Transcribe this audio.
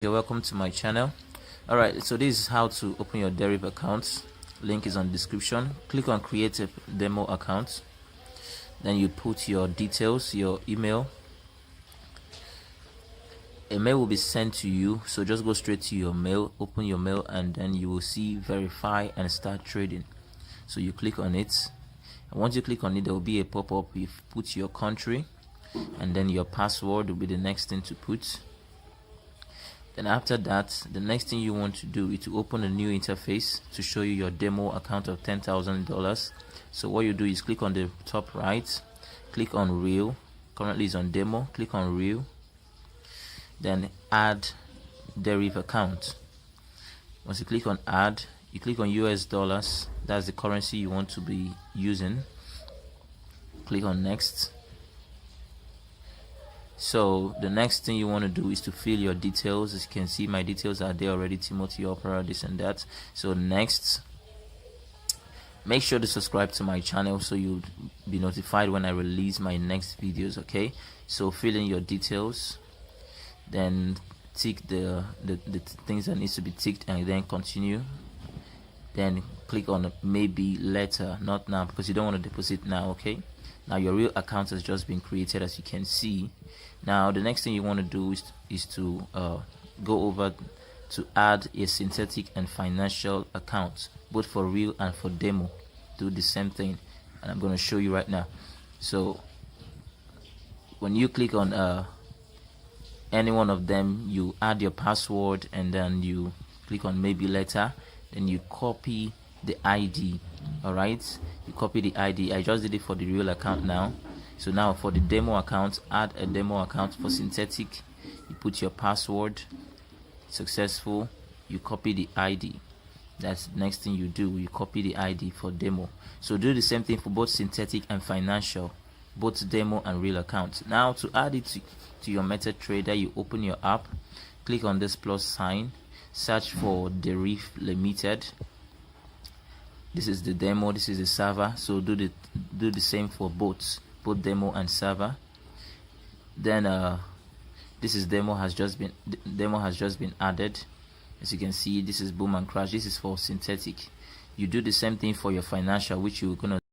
You're welcome to my channel. Alright, so this is how to open your Deriv account. Link is on the description. Click on create a demo account, then you put your details, your email. A mail will be sent to you, so just go straight to your mail, open your mail, and then you will see verify and start trading. So you click on it, and once you click on it, there will be a pop-up. You put your country, and then your password will be the next thing to put. Then after that, the next thing you want to do is to open a new interface to show you your demo account of $10,000. So what you do is click on the top right, click on real. Currently it's on demo. Click on real, then add Deriv account. Once you click on add, you click on US dollars. That's the currency you want to be using. Click on next. So the next thing you want to do is to fill your details. As you can see, my details are there already: Timothy, Opera, this and that. So next, make sure to subscribe to my channel so you'll be notified when I release my next videos. Okay, so fill in your details, then tick the things that needs to be ticked, and then continue. Then click on maybe later, not now, because you don't want to deposit now. Okay, now your real account has just been created, as you can see. Now the next thing you want to do is to go over to add a synthetic and financial account, both for real and for demo. Do the same thing, and I'm going to show you right now. So when you click on any one of them, you add your password, and then you click on maybe later, then you copy the ID. All right, you copy the ID. I just did it for the real account now. So now for the demo account, add a demo account. For synthetic, you put your password. Successful, you copy the ID. That's the next thing you do. You copy the ID for demo. So do the same thing for both synthetic and financial, both demo and real account. Now to add it to your MetaTrader, you open your app, click on this plus sign, search for Deriv Limited. This is the demo, this is the server. So do the same for both demo and server. Then this is demo has just been added. As you can see, this is boom and crash. This is for synthetic. You do the same thing for your financial, which you're gonna